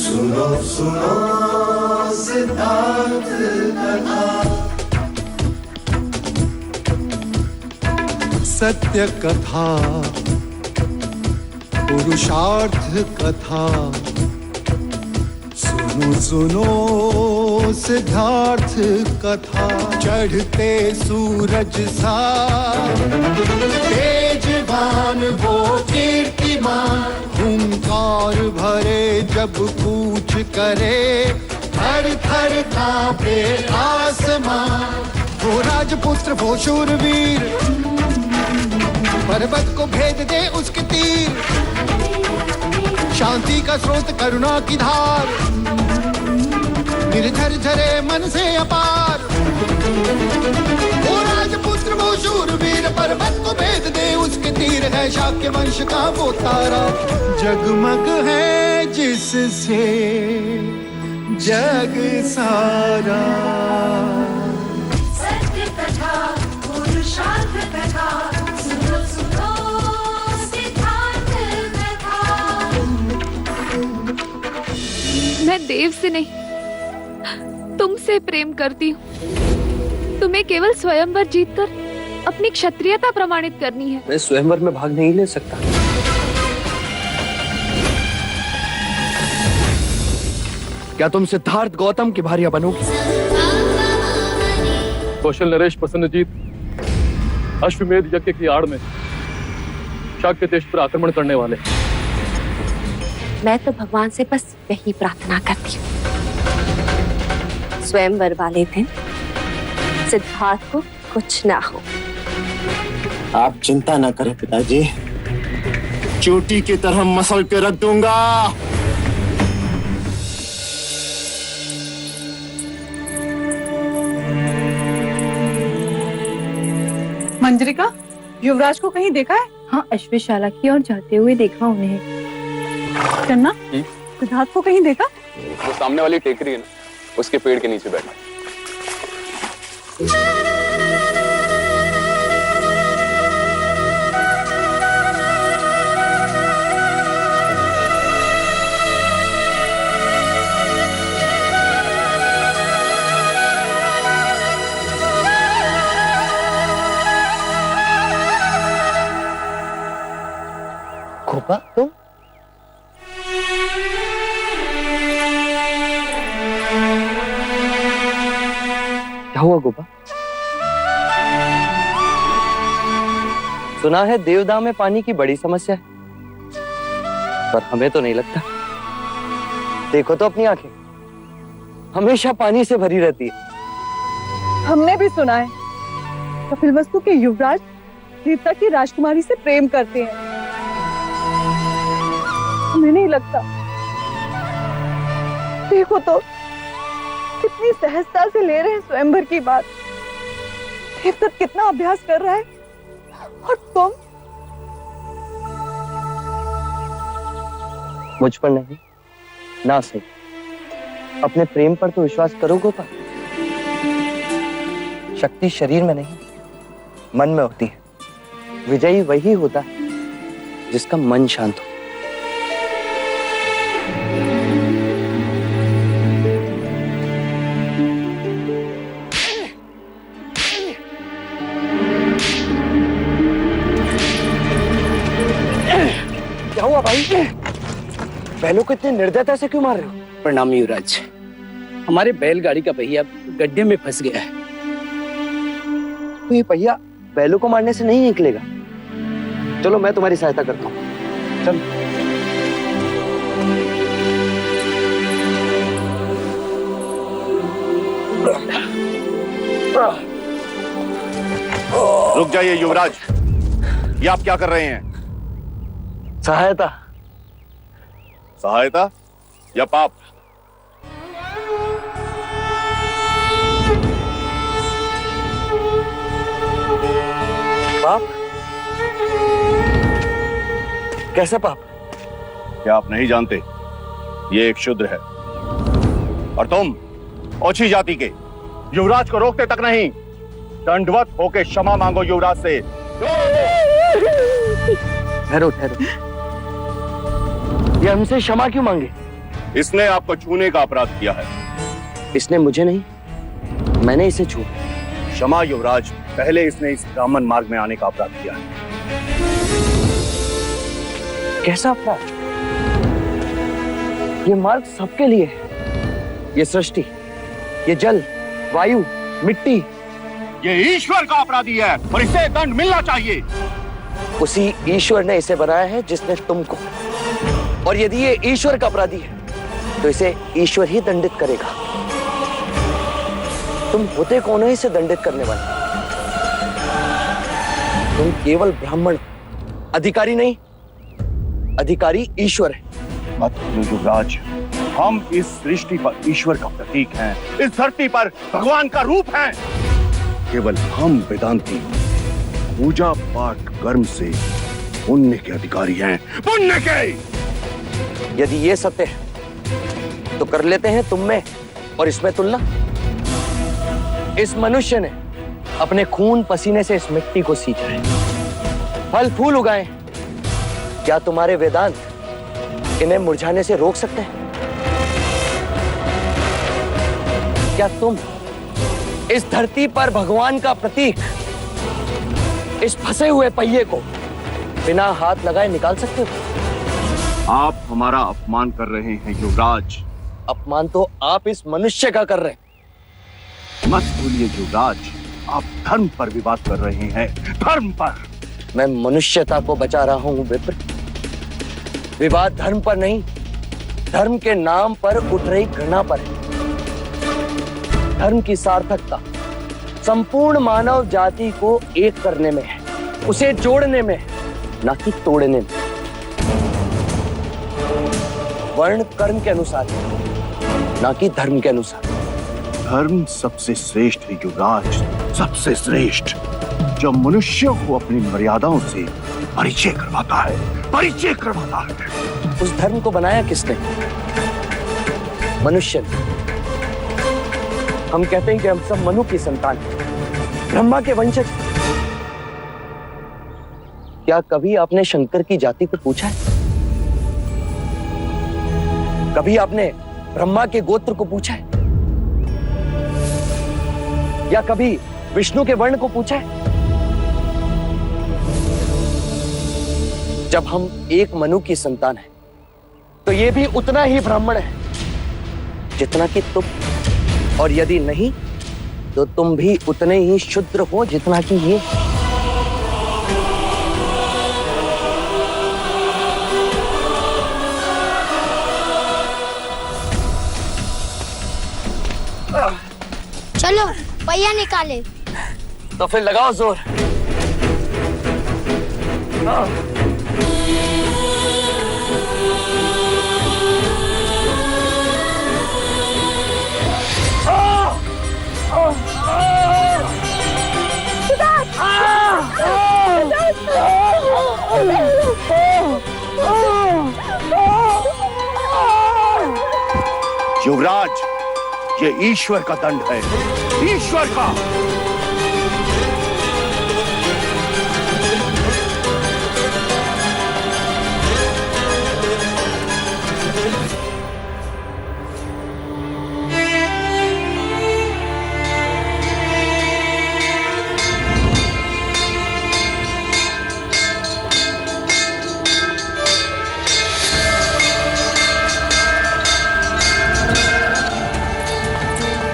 सुनो सुनो सिद्धार्थ कथा। सत्य कथा, पुरुषार्थ कथा, सुनो सुनो सिद्धार्थ कथा। चढ़ते सूरज सा तेजवान वो कीर्तिमान, हुंकार भरे जब कूच करे, थर थर कांपे आसमान। वो राजपुत्र वो शूरवीर, पर्वत को भेद दे उसके तीर, शांति का स्रोत करुणा की धार, निर्झर झरे मन से अपार। वो राजपुत्र वो शूरवीर, पर्वत को भेद दे उसके तीर, है शाक्य वंश का वो तारा, जगमग है जिससे जग सारा। सत्य कथा, पुरुषार्थ कथा, सुनो सुनो सिद्धार्थ कथा। मैं देव से नहीं, तुमसे प्रेम करती हूँ। तुम्हें केवल स्वयंवर जीतकर अपनी क्षत्रियता प्रमाणित करनी है। मैं स्वयंवर में भाग नहीं ले सकता। क्या तुम सिद्धार्थ गौतम की भार्या बनोगी? कौशल नरेश प्रसन्नजीत अश्वमेध यज्ञ की आड़ में शाक्य देश पर आक्रमण करने वाले। मैं तो भगवान से बस यही प्रार्थना करती हूँ, स्वयंवर वाले दिन सिद्धार्थ को कुछ ना हो। आप चिंता ना करें पिताजी, चोटी की तरह मसल के रख दूंगा। मंजरिका, युवराज को कहीं देखा है? हाँ, अश्वशाला की ओर जाते हुए देखा उन्हें। चन्ना, सिद्धार्थ को कहीं देखा? वो सामने वाली टेकरी है ना, उसके पेड़ के नीचे बैठा। गोपा, तुम? क्या हुआ गोपा? सुना है देवदाह में पानी की बड़ी समस्या है, पर हमें तो नहीं लगता। देखो तो अपनी आंखें, हमेशा पानी से भरी रहती है। हमने भी सुना है कपिलवस्तु के युवराज देवता की राजकुमारी से प्रेम करते हैं। हमें नहीं लगता। देखो तो कितनी सहजता से ले रहे हैं स्वयंवर की बात। देवदत्त कितना अभ्यास कर रहा है, और तुम? मुझ पर नहीं, ना सही, अपने प्रेम पर तो विश्वास करो गोपा। शक्ति शरीर में नहीं, मन में होती है। विजयी वही होता है जिसका मन शांत हो। क्या हुआ भाई? बैलों को इतनी निर्दयता से क्यों मार रहे हो? प्रणाम युवराज, हमारे बैलगाड़ी का पहिया गड्ढे में फंस गया है। तो ये पहिया बैलों को मारने से नहीं निकलेगा। चलो मैं तुम्हारी सहायता करता हूँ। चल। रुक जाइए युवराज, ये आप क्या कर रहे हैं? सहायता। सहायता या पाप? पाप? कैसा पाप? क्या आप नहीं जानते, ये एक शूद्र है, और तुम ओछी जाति के युवराज को रोकते तक नहीं, दंडवत होके क्षमा मांगो युवराज से। ठहरो ठहरो, ये हमसे क्षमा क्यों मांगे? इसने आपको छूने का अपराध किया है। इसने मुझे नहीं, मैंने इसे छुआ। क्षमा युवराज, पहले इसने इस ब्राह्मण मार्ग में आने का अपराध किया है। कैसा अपराध? ये मार्ग सबके लिए है। ये सृष्टि, ये जल, वायु, मिट्टी, ये ईश्वर का अपराधी है और इसे दंड मिलना चाहिए। उसी ईश्वर ने इसे बनाया है जिसने तुमको। और यदि ये ईश्वर का अपराधी है तो इसे ईश्वर ही दंडित करेगा। तुम होते कौन है इसे दंडित करने वाले? तुम केवल ब्राह्मण, अधिकारी नहीं, अधिकारी ईश्वर है। मत भूलो युवराज, हम इस सृष्टि पर ईश्वर का प्रतीक हैं, इस धरती पर भगवान का रूप हैं। केवल हम वेदांती पूजा पाठ कर्म से पुण्य के अधिकारी हैं, पुण्य के। यदि ये सत्य है तो कर लेते हैं तुम में और इसमें तुलना। इस मनुष्य ने अपने खून पसीने से इस मिट्टी को सींचा है, फल फूल उगाए। क्या तुम्हारे वेदांत इन्हें मुरझाने से रोक सकते हैं? क्या तुम इस धरती पर भगवान का प्रतीक, इस फंसे हुए पहिए को बिना हाथ लगाए निकाल सकते हो? आप हमारा अपमान कर रहे हैं युवराज। अपमान तो आप इस मनुष्य का कर रहे हैं। मत भूलिए युवराज, आप धर्म पर विवाद कर रहे हैं, धर्म पर। मैं मनुष्यता को बचा रहा हूं विप्र। विवाद धर्म पर नहीं, धर्म के नाम पर उठ रही घृणा पर है। धर्म की सार्थकता संपूर्ण मानव जाति को एक करने में है, उसे जोड़ने में है, ना कि तोड़ने में। वर्ण कर्म के अनुसार, ना कि धर्म के अनुसार। धर्म सबसे श्रेष्ठ है युवराज, सबसे श्रेष्ठ, जो मनुष्यों को अपनी मर्यादाओं से परिचय करवाता है, परिचय करवाता है। उस धर्म को बनाया किसने? मनुष्य ने। हम कहते हैं कि हम सब मनु की संतान हैं, ब्रह्मा के वंशज। क्या कभी आपने शंकर की जाति को पूछा है? कभी आपने ब्रह्मा के गोत्र को पूछा है? या कभी विष्णु के वर्ण को पूछा है? जब हम एक मनु की संतान हैं, तो ये भी उतना ही ब्राह्मण है जितना कि तुम। और यदि नहीं, तो तुम भी उतने ही शूद्र हो जितना कि ये। चलो पहिया निकाले। तो फिर लगाओ जोर। युवराज, ये ईश्वर का दंड है, ईश्वर का।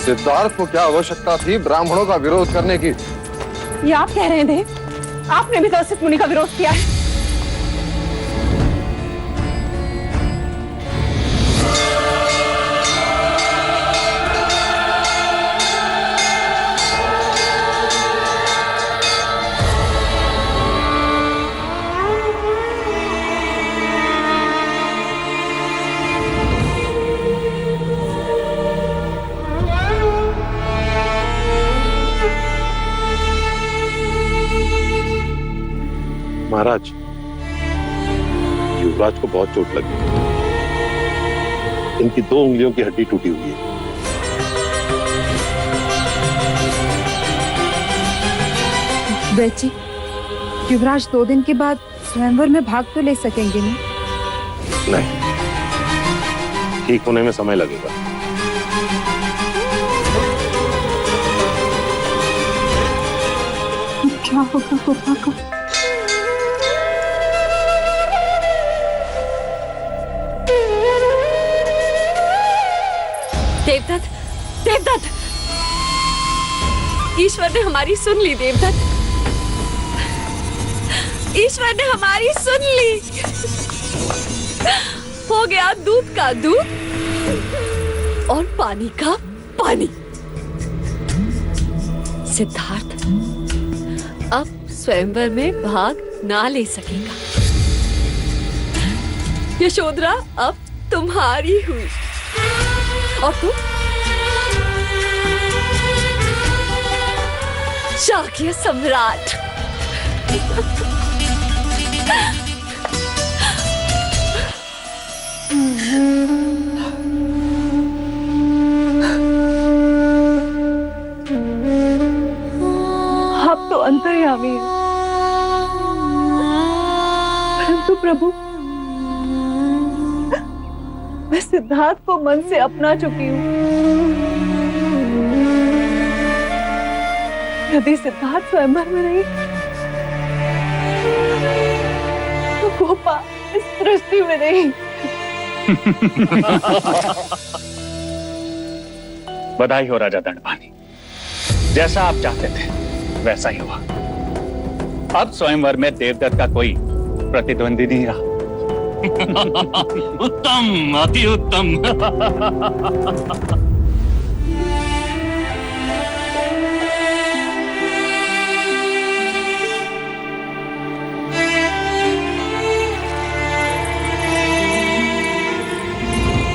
सिद्धार्थ को क्या आवश्यकता थी ब्राह्मणों का विरोध करने की? ये आप कह रहे थे? आपने भी तो असित मुनि का विरोध किया है। महाराज, युवराज को बहुत चोट लगी। इनकी 2 उंगलियों की हड्डी टूटी हुई है। बेची, युवराज 2 दिन के बाद स्वयंवर में भाग तो ले सकेंगे नहीं? नहीं, ठीक होने में समय लगेगा। क्या होगा गोपा का? देवदत्त, देवदत्त, ईश्वर ने हमारी सुन ली। देवदत्त, ईश्वर ने हमारी सुन ली। हो गया दूध का दूध और पानी का पानी। सिद्धार्थ अब स्वयंवर में भाग ना ले सकेगा। यशोधरा अब तुम्हारी हुई और तुम शाक्य सम्राट। आप तो अंतर्यामी हैं, परंतु प्रभु मैं सिद्धार्थ को मन से अपना चुकी हूँ। यदि सिद्धार्थ स्वयंवर में नहीं तो गोपा इस सृष्टि में नहीं। बधाई हो राजा दंडपानी, जैसा आप चाहते थे वैसा ही हुआ। अब स्वयंवर में देवदत्त का कोई प्रतिद्वंदी नहीं रहा। उत्तम, अति उत्तम।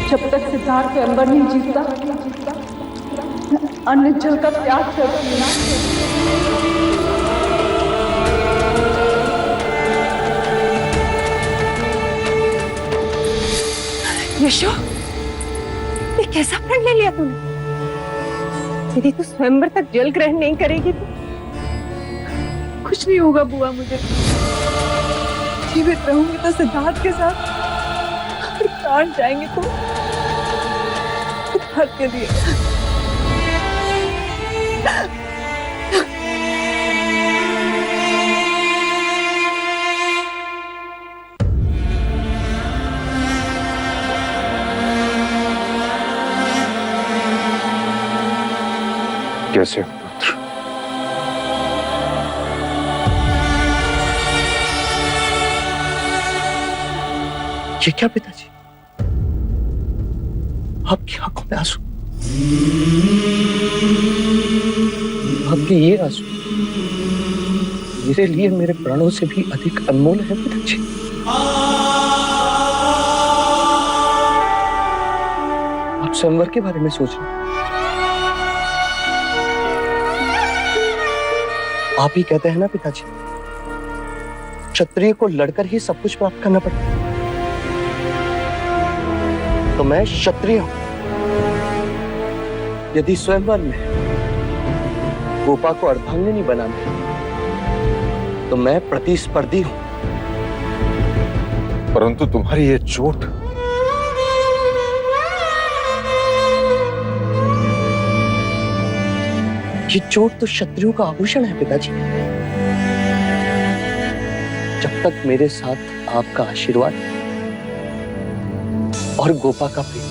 जब तक सिद्धार्थ स्वयंवर नहीं जीतता अन्य जल का त्याग करती हूँ। यशो, ये कैसा प्रण ले लिया तूने? यदि तू स्वयंवर तक जल ग्रहण नहीं करेगी तो कुछ नहीं होगा बुआ। मुझे जीवित रहूंगी तो सिद्धार्थ के साथ, प्राण जाएंगे तो सिद्धार्थ के लिए। कैसे हो पुत्र? ये क्या पिताजी, आपकी आंखों में आंसू? आपके ये आंसू मेरे लिए मेरे प्राणों से भी अधिक अनमोल है पिताजी। आप स्वयंवर के बारे में सोच रहे हैं। आप ही कहते हैं ना पिताजी, क्षत्रिय को लड़कर ही सब कुछ प्राप्त करना पड़ता है। तो मैं क्षत्रिय हूं। यदि स्वयंवर में गोपा को अर्धांगिनी बनाना है तो मैं प्रतिस्पर्धी हूं। परंतु तुम्हारी ये चोट, ये चोट तो क्षत्रियों का आभूषण है पिताजी। जब तक मेरे साथ आपका आशीर्वाद और गोपा का प्रेम